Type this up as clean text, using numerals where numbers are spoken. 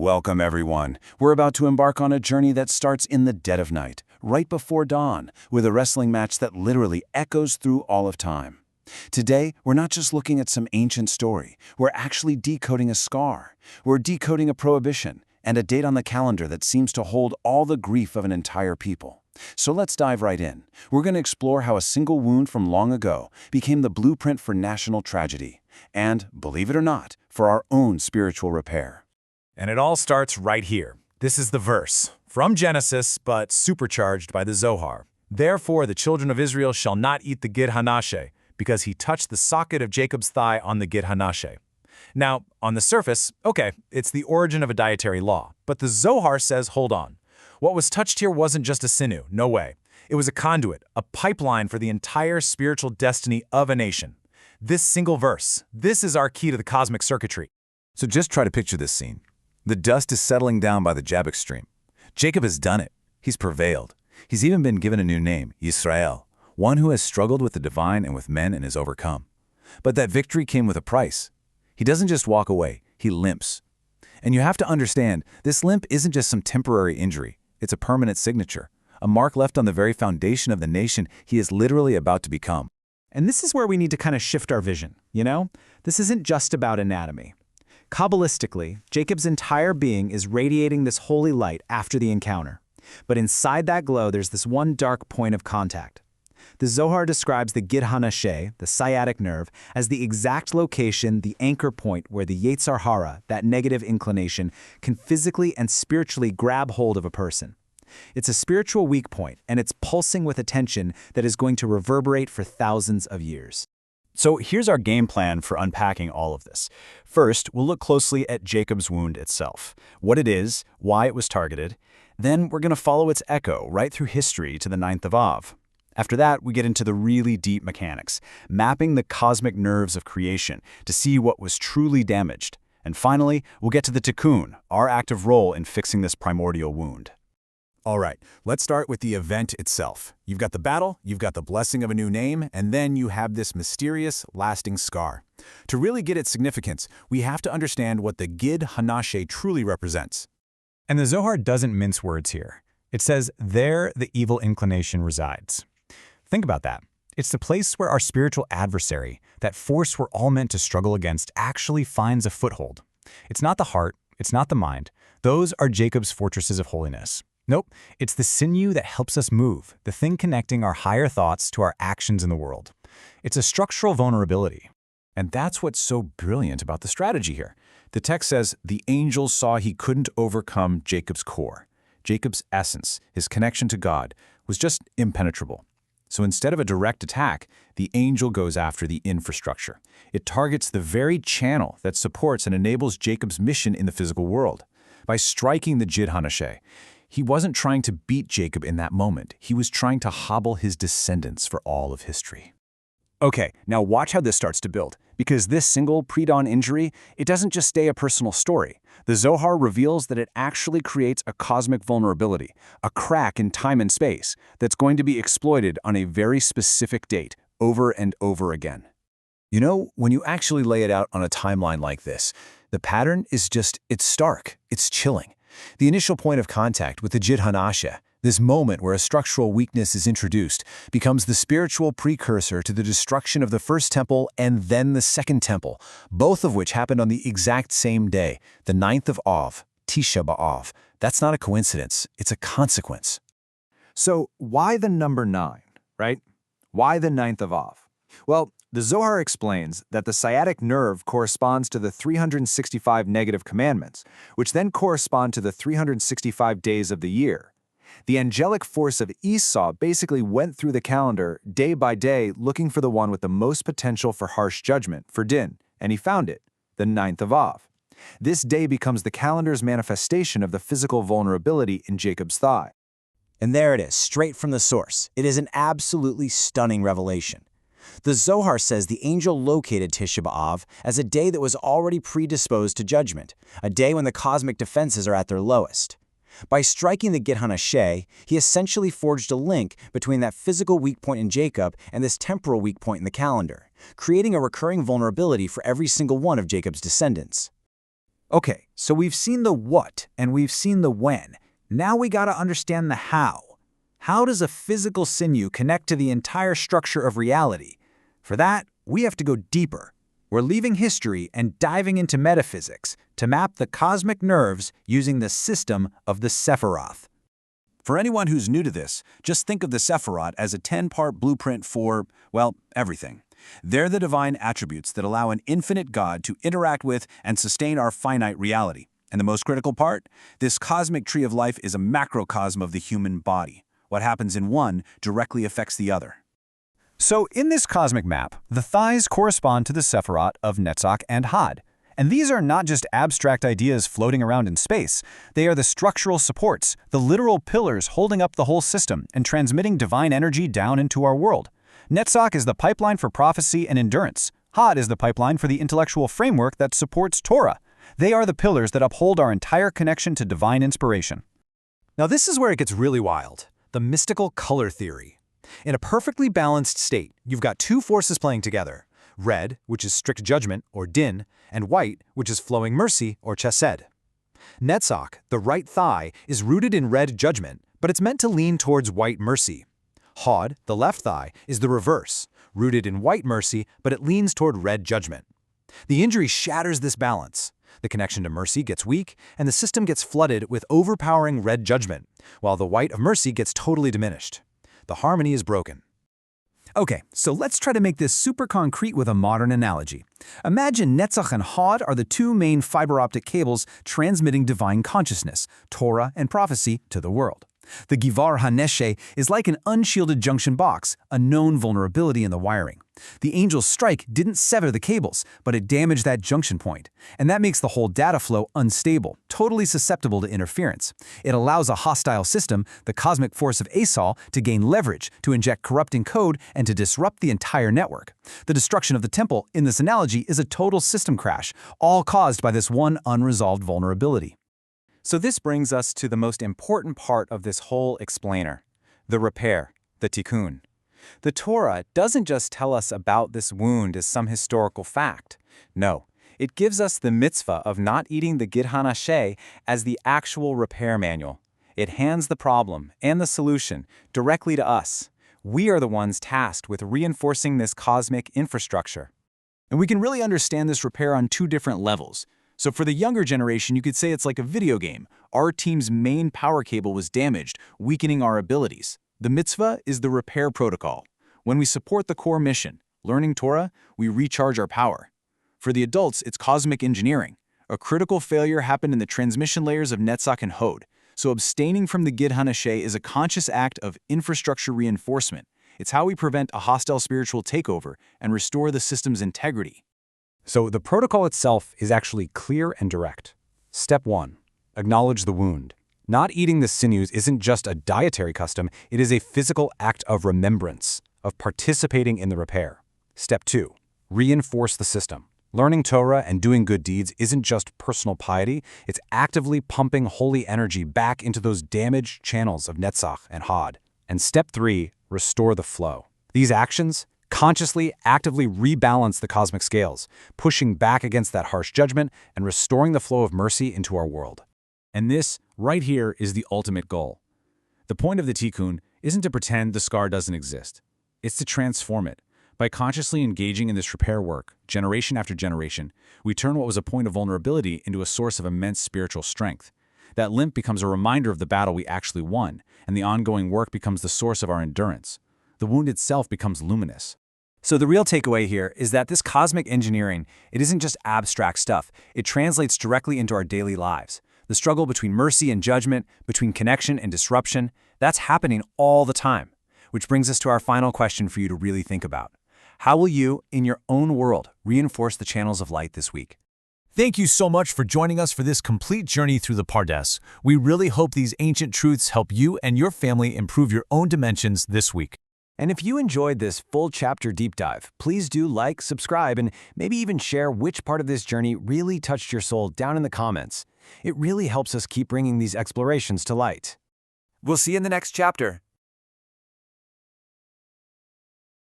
Welcome, everyone. We're about to embark on a journey that starts in the dead of night, right before dawn, with a wrestling match that literally echoes through all of time. Today, we're not just looking at some ancient story. We're actually decoding a scar. We're decoding a prohibition and a date on the calendar that seems to hold all the grief of an entire people. So let's dive right in. We're going to explore how a single wound from long ago became the blueprint for national tragedy and, believe it or not, for our own spiritual repair. And it all starts right here. This is the verse, from Genesis, but supercharged by the Zohar. Therefore the children of Israel shall not eat the Gid HaNasheh, because he touched the socket of Jacob's thigh on the Gid HaNasheh. Now, on the surface, okay, it's the origin of a dietary law. But the Zohar says, hold on. What was touched here wasn't just a sinew, no way. It was a conduit, a pipeline for the entire spiritual destiny of a nation. This single verse, this is our key to the cosmic circuitry. So just try to picture this scene. The dust is settling down by the Jabbok stream. Jacob has done it. He's prevailed. He's even been given a new name, Yisrael, one who has struggled with the divine and with men and is overcome. But that victory came with a price. He doesn't just walk away, he limps. And you have to understand, this limp isn't just some temporary injury. It's a permanent signature, a mark left on the very foundation of the nation he is literally about to become. And this is where we need to kind of shift our vision, you know? This isn't just about anatomy. Kabbalistically, Jacob's entire being is radiating this holy light after the encounter. But inside that glow, there's this one dark point of contact. The Zohar describes the Gid HaNasheh, the sciatic nerve, as the exact location, the anchor point where the Yetzer Hara, that negative inclination, can physically and spiritually grab hold of a person. It's a spiritual weak point, and it's pulsing with a tension that is going to reverberate for thousands of years. So here's our game plan for unpacking all of this. First, we'll look closely at Jacob's wound itself, what it is, why it was targeted. Then we're going to follow its echo right through history to the 9th of Av. After that, we get into the really deep mechanics, mapping the cosmic nerves of creation to see what was truly damaged. And finally, we'll get to the tikkun, our active role in fixing this primordial wound. All right, let's start with the event itself. You've got the battle, you've got the blessing of a new name, and then you have this mysterious, lasting scar. To really get its significance, we have to understand what the Gid HaNasheh truly represents. And the Zohar doesn't mince words here. It says, there the evil inclination resides. Think about that. It's the place where our spiritual adversary, that force we're all meant to struggle against, actually finds a foothold. It's not the heart, it's not the mind. Those are Jacob's fortresses of holiness. Nope, it's the sinew that helps us move, the thing connecting our higher thoughts to our actions in the world. It's a structural vulnerability. And that's what's so brilliant about the strategy here. The text says, the angels saw he couldn't overcome Jacob's core. Jacob's essence, his connection to God, was just impenetrable. So instead of a direct attack, the angel goes after the infrastructure. It targets the very channel that supports and enables Jacob's mission in the physical world. By striking the Gid HaNasheh, he wasn't trying to beat Jacob in that moment. He was trying to hobble his descendants for all of history. Okay, now watch how this starts to build. Because this single pre-dawn injury, it doesn't just stay a personal story. The Zohar reveals that it actually creates a cosmic vulnerability, a crack in time and space that's going to be exploited on a very specific date, over and over again. You know, when you actually lay it out on a timeline like this, the pattern is it's stark, it's chilling. The initial point of contact with the Gid HaNasheh, this moment where a structural weakness is introduced, becomes the spiritual precursor to the destruction of the first temple and then the second temple, both of which happened on the exact same day, the 9th of Av, Tisha B'Av. That's not a coincidence, it's a consequence. So why the number 9, right? Why the 9th of Av? Well, the Zohar explains that the sciatic nerve corresponds to the 365 negative commandments, which then correspond to the 365 days of the year. The angelic force of Esau basically went through the calendar day by day looking for the one with the most potential for harsh judgment, for din, and he found it, the 9th of Av. This day becomes the calendar's manifestation of the physical vulnerability in Jacob's thigh. And there it is, straight from the source. It is an absolutely stunning revelation. The Zohar says the angel located Tisha B'Av as a day that was already predisposed to judgment, a day when the cosmic defenses are at their lowest. By striking the Gid HaNasheh, he essentially forged a link between that physical weak point in Jacob and this temporal weak point in the calendar, creating a recurring vulnerability for every single one of Jacob's descendants. Okay, so we've seen the what and we've seen the when. Now we gotta understand the how. How does a physical sinew connect to the entire structure of reality? For that, we have to go deeper. We're leaving history and diving into metaphysics to map the cosmic nerves using the system of the Sephirot. For anyone who's new to this, just think of the Sephirot as a 10-part blueprint for, well, everything. They're the divine attributes that allow an infinite God to interact with and sustain our finite reality. And the most critical part? This cosmic tree of life is a macrocosm of the human body. What happens in one directly affects the other. So in this cosmic map, the thighs correspond to the Sephirot of Netzach and Had. And these are not just abstract ideas floating around in space. They are the structural supports, the literal pillars holding up the whole system and transmitting divine energy down into our world. Netzach is the pipeline for prophecy and endurance. Had is the pipeline for the intellectual framework that supports Torah. They are the pillars that uphold our entire connection to divine inspiration. Now this is where it gets really wild. The mystical color theory. In a perfectly balanced state, you've got two forces playing together. Red, which is strict judgment, or din, and white, which is flowing mercy, or chesed. Netzach, the right thigh, is rooted in red judgment, but it's meant to lean towards white mercy. Had, the left thigh, is the reverse, rooted in white mercy, but it leans toward red judgment. The injury shatters this balance. The connection to mercy gets weak, and the system gets flooded with overpowering red judgment, while the white of mercy gets totally diminished. The harmony is broken. Okay, so let's try to make this super concrete with a modern analogy. Imagine Netzach and Had are the two main fiber optic cables transmitting divine consciousness, Torah and prophecy, to the world. The Gid HaNasheh is like an unshielded junction box, a known vulnerability in the wiring. The angel's strike didn't sever the cables, but it damaged that junction point. And that makes the whole data flow unstable, totally susceptible to interference. It allows a hostile system, the cosmic force of Esau, to gain leverage, to inject corrupting code, and to disrupt the entire network. The destruction of the temple, in this analogy, is a total system crash, all caused by this one unresolved vulnerability. So this brings us to the most important part of this whole explainer, the repair, the tikkun. The Torah doesn't just tell us about this wound as some historical fact. No, it gives us the mitzvah of not eating the Gid HaNasheh as the actual repair manual. It hands the problem and the solution directly to us. We are the ones tasked with reinforcing this cosmic infrastructure. And we can really understand this repair on two different levels. So for the younger generation, you could say it's like a video game. Our team's main power cable was damaged, weakening our abilities. The mitzvah is the repair protocol. When we support the core mission, learning Torah, we recharge our power. For the adults, it's cosmic engineering. A critical failure happened in the transmission layers of Netzach and Had. So abstaining from the Gid HaNasheh is a conscious act of infrastructure reinforcement. It's how we prevent a hostile spiritual takeover and restore the system's integrity. So the protocol itself is actually clear and direct. Step 1. Acknowledge the wound. Not eating the sinews isn't just a dietary custom, it is a physical act of remembrance, of participating in the repair. Step 2. Reinforce the system. Learning Torah and doing good deeds isn't just personal piety, it's actively pumping holy energy back into those damaged channels of Netzach and Had. And step 3. Restore the flow. These actions consciously, actively rebalance the cosmic scales, pushing back against that harsh judgment and restoring the flow of mercy into our world. And this, right here, is the ultimate goal. The point of the tikkun isn't to pretend the scar doesn't exist. It's to transform it. By consciously engaging in this repair work, generation after generation, we turn what was a point of vulnerability into a source of immense spiritual strength. That limp becomes a reminder of the battle we actually won, and the ongoing work becomes the source of our endurance. The wound itself becomes luminous. So the real takeaway here is that this cosmic engineering, it isn't just abstract stuff. It translates directly into our daily lives. The struggle between mercy and judgment, between connection and disruption, that's happening all the time. Which brings us to our final question for you to really think about. How will you, in your own world, reinforce the channels of light this week? Thank you so much for joining us for this complete journey through the Pardes. We really hope these ancient truths help you and your family improve your own dimensions this week. And if you enjoyed this full chapter deep dive, please do like, subscribe, and maybe even share which part of this journey really touched your soul down in the comments. It really helps us keep bringing these explorations to light. We'll see you in the next chapter.